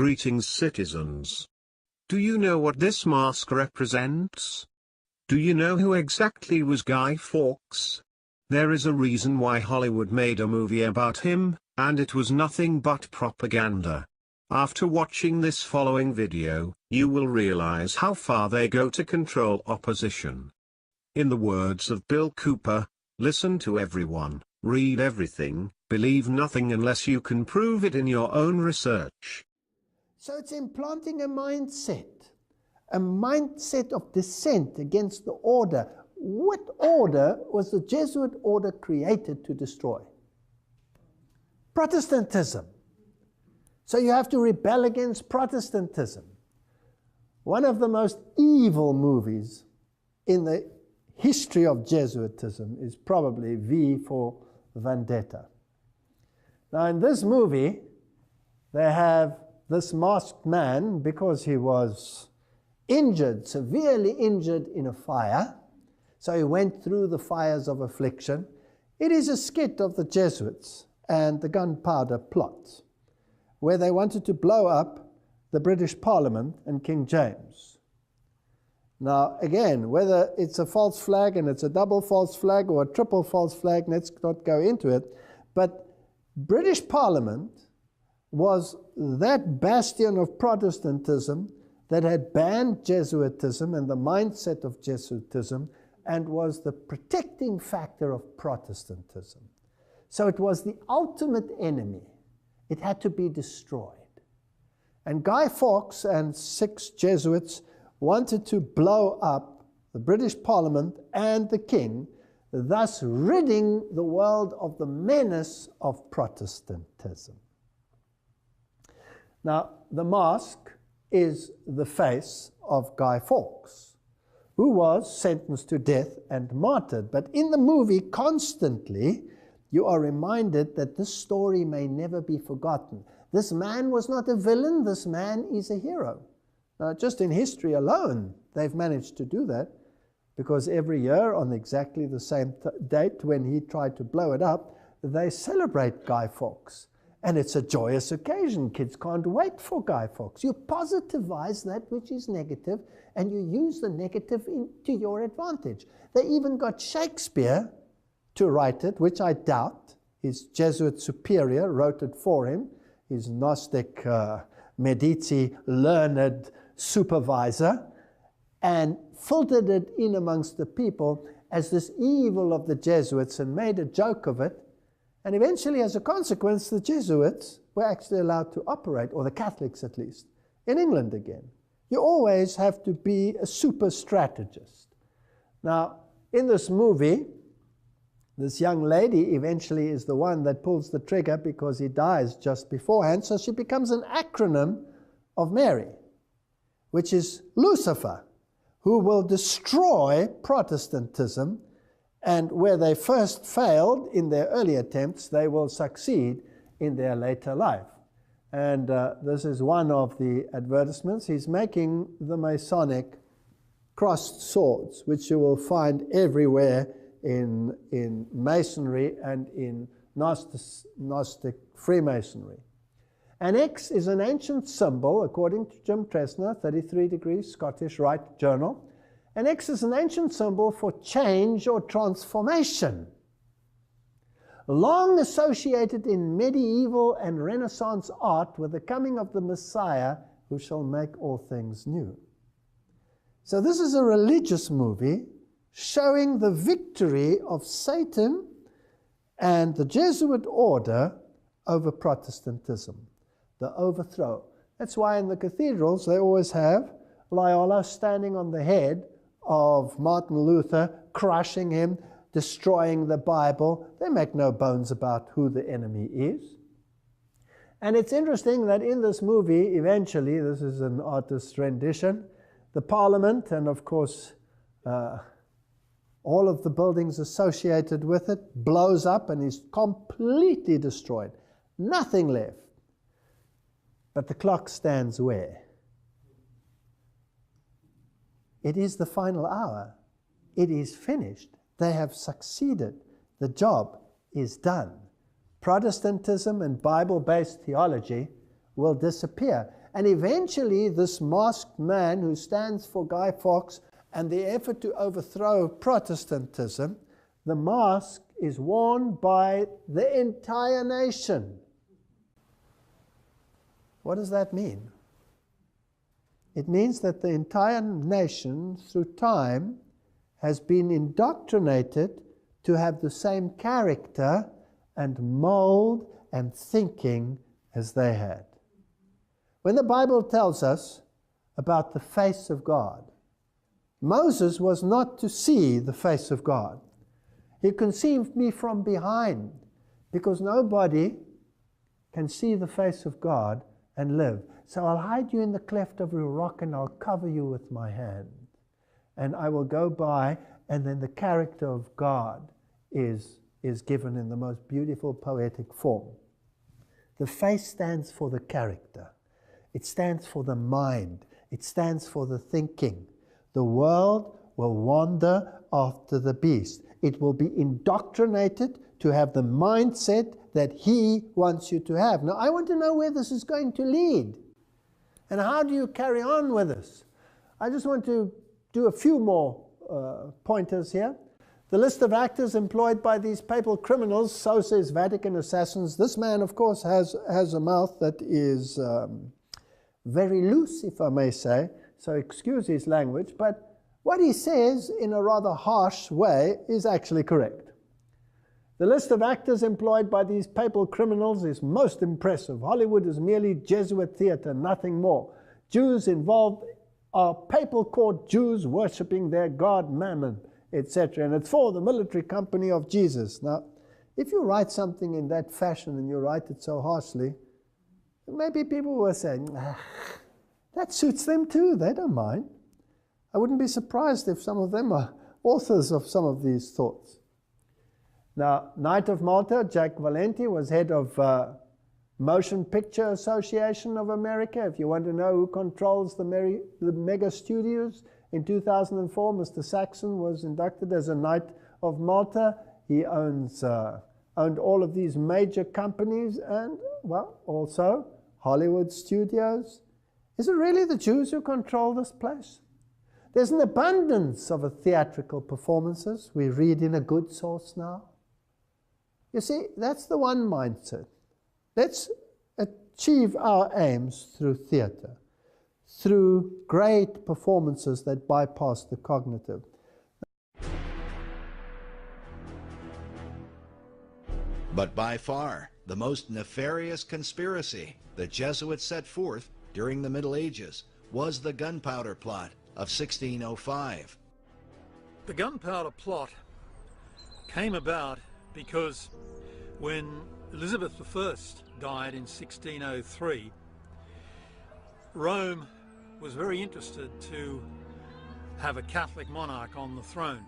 Greetings, citizens. Do you know what this mask represents? Do you know who exactly was Guy Fawkes? There is a reason why Hollywood made a movie about him, and it was nothing but propaganda. After watching this following video, you will realize how far they go to control opposition. In the words of Bill Cooper, listen to everyone, read everything, believe nothing unless you can prove it in your own research. So it's implanting a mindset of dissent against the order. What order was the Jesuit order created to destroy? Protestantism. So you have to rebel against Protestantism. One of the most evil movies in the history of Jesuitism is probably V for Vendetta. Now in this movie, they have this masked man, because he was injured, severely injured in a fire, so he went through the fires of affliction. It is a skit of the Jesuits and the gunpowder plot, where they wanted to blow up the British Parliament and King James. Now, again, whether it's a false flag and it's a double false flag or a triple false flag, let's not go into it, but British Parliament was that bastion of Protestantism that had banned Jesuitism and the mindset of Jesuitism and was the protecting factor of Protestantism. So it was the ultimate enemy. It had to be destroyed. And Guy Fawkes and 6 Jesuits wanted to blow up the British Parliament and the King, thus ridding the world of the menace of Protestantism. Now, the mask is the face of Guy Fawkes, who was sentenced to death and martyred. But in the movie, constantly, you are reminded that this story may never be forgotten. This man was not a villain, this man is a hero. Now, just in history alone, they've managed to do that, because every year on exactly the same date when he tried to blow it up, they celebrate Guy Fawkes. And it's a joyous occasion. Kids can't wait for Guy Fawkes. You positivize that which is negative, and you use the negative to your advantage. They even got Shakespeare to write it, which I doubt. His Jesuit superior wrote it for him, his Gnostic Medici learned supervisor, and filtered it in amongst the people as this evil of the Jesuits and made a joke of it. And eventually, as a consequence, the Jesuits were actually allowed to operate, or the Catholics at least, in England again. You always have to be a super strategist. Now, in this movie, this young lady eventually is the one that pulls the trigger because he dies just beforehand, so she becomes an acronym of Mary, which is Lucifer, who will destroy Protestantism. And where they first failed in their early attempts, they will succeed in their later life. And this is one of the advertisements. He's making the Masonic crossed swords, which you will find everywhere in Masonry and in Gnostic Freemasonry. An X is an ancient symbol, according to Jim Tressner, 33 Degrees, Scottish Rite Journal. An X is an ancient symbol for change or transformation, long associated in medieval and Renaissance art with the coming of the Messiah who shall make all things new. So this is a religious movie showing the victory of Satan and the Jesuit order over Protestantism, the overthrow. That's why in the cathedrals they always have Loyola standing on the head of Martin Luther, crushing him, destroying the Bible. They make no bones about who the enemy is. And it's interesting that in this movie, eventually, this is an artist's rendition, the Parliament, and of course, all of the buildings associated with it, blows up and is completely destroyed. Nothing left. But the clock stands where? It is the final hour. It is finished. They have succeeded. The job is done. Protestantism and Bible-based theology will disappear. And eventually this masked man who stands for Guy Fawkes and the effort to overthrow Protestantism, the mask is worn by the entire nation. What does that mean? It means that the entire nation, through time, has been indoctrinated to have the same character and mold and thinking as they had. When the Bible tells us about the face of God, Moses was not to see the face of God. He conceived me from behind, because nobody can see the face of God and live. So I'll hide you in the cleft of a rock and I'll cover you with my hand. And I will go by, and then the character of God is given in the most beautiful poetic form. The face stands for the character. It stands for the mind. It stands for the thinking. The world will wander after the beast. It will be indoctrinated to have the mindset that he wants you to have. Now, I want to know where this is going to lead. And how do you carry on with this? I just want to do a few more pointers here. The list of actors employed by these papal criminals, so says Vatican assassins. This man, of course, has a mouth that is very loose, if I may say, so excuse his language, but what he says in a rather harsh way is actually correct. The list of actors employed by these papal criminals is most impressive. Hollywood is merely Jesuit theater, nothing more. Jews involved are papal court Jews worshipping their god Mammon, etc. And it's for the military company of Jesus. Now, if you write something in that fashion and you write it so harshly, maybe people will say, that suits them too, they don't mind. I wouldn't be surprised if some of them are authors of some of these thoughts. Now, Knight of Malta, Jack Valenti, was head of Motion Picture Association of America. If you want to know who controls the mega studios, in 2004, Mr. Saxon was inducted as a Knight of Malta. He owned all of these major companies and, well, also Hollywood studios. Is it really the Jews who control this place? There's an abundance of theatrical performances. We read in a good source now. You see, that's the one mindset. Let's achieve our aims through theater, through great performances that bypass the cognitive. But by far, the most nefarious conspiracy the Jesuits set forth during the Middle Ages was the Gunpowder Plot of 1605. The Gunpowder Plot came about because when Elizabeth I died in 1603, Rome was very interested to have a Catholic monarch on the throne.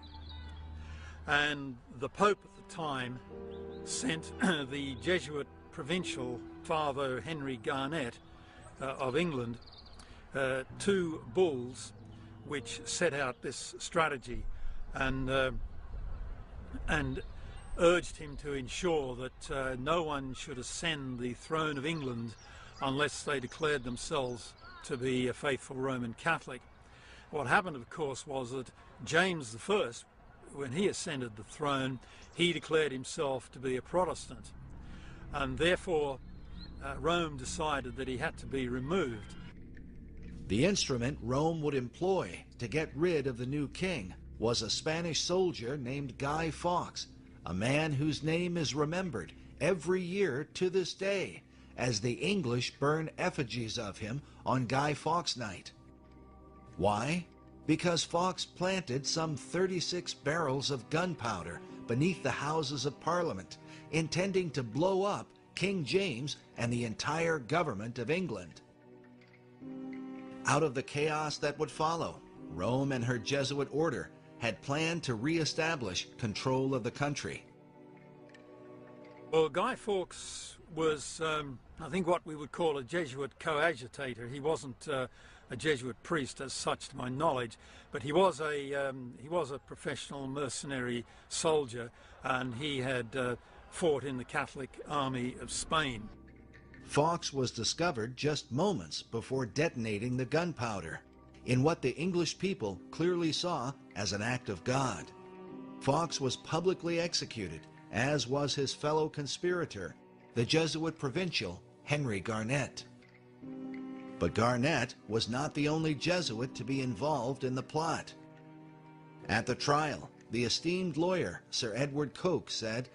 And the Pope at the time sent the Jesuit provincial Father Henry Garnet of England 2 bulls which set out this strategy and urged him to ensure that no one should ascend the throne of England unless they declared themselves to be a faithful Roman Catholic. What happened, of course, was that James I, when he ascended the throne, he declared himself to be a Protestant, and therefore Rome decided that he had to be removed. The instrument Rome would employ to get rid of the new king was a Spanish soldier named Guy Fawkes, a man whose name is remembered every year to this day, as the English burn effigies of him on Guy Fawkes Night. Why? Because Fawkes planted some 36 barrels of gunpowder beneath the Houses of Parliament, intending to blow up King James and the entire government of England. Out of the chaos that would follow, Rome and her Jesuit order had planned to re-establish control of the country. Well, Guy Fawkes was, I think, what we would call a Jesuit coadjutor. He wasn't a Jesuit priest as such, to my knowledge, but he was a professional mercenary soldier, and he had fought in the Catholic army of Spain. Fawkes was discovered just moments before detonating the gunpowder, in what the English people clearly saw as an act of God. Fawkes was publicly executed, as was his fellow conspirator, the Jesuit provincial Henry Garnet. But Garnet was not the only Jesuit to be involved in the plot. At the trial, the esteemed lawyer Sir Edward Coke said,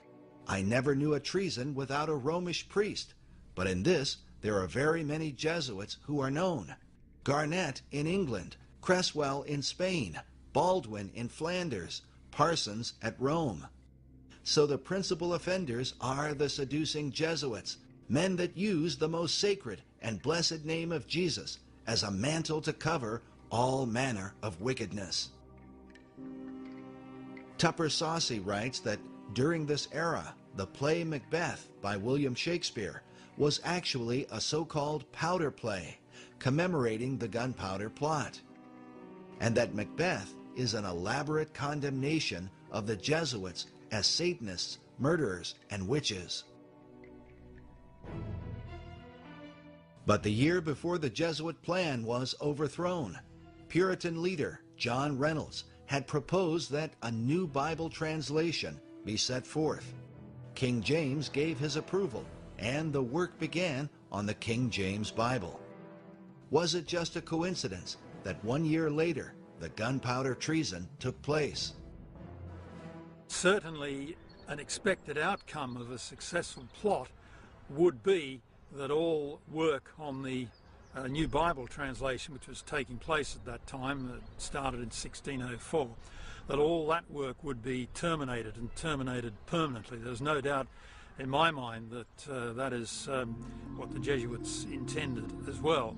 "I never knew a treason without a Romish priest, but in this there are very many Jesuits who are known. Garnet in England, Cresswell in Spain, Baldwin in Flanders, Parsons at Rome. So the principal offenders are the seducing Jesuits, men that use the most sacred and blessed name of Jesus as a mantle to cover all manner of wickedness." Tupper Saucy writes that during this era, the play Macbeth by William Shakespeare was actually a so-called powder play, commemorating the gunpowder plot, and that Macbeth is an elaborate condemnation of the Jesuits as Satanists, murderers, and witches. But the year before the Jesuit plan was overthrown, Puritan leader John Reynolds had proposed that a new Bible translation be set forth. King James gave his approval, and the work began on the King James Bible. Was it just a coincidence that 1 year later the gunpowder treason took place? Certainly an expected outcome of a successful plot would be that all work on the new Bible translation, which was taking place at that time, it started in 1604, that all that work would be terminated, and terminated permanently. There's no doubt in my mind that that is what the Jesuits intended as well.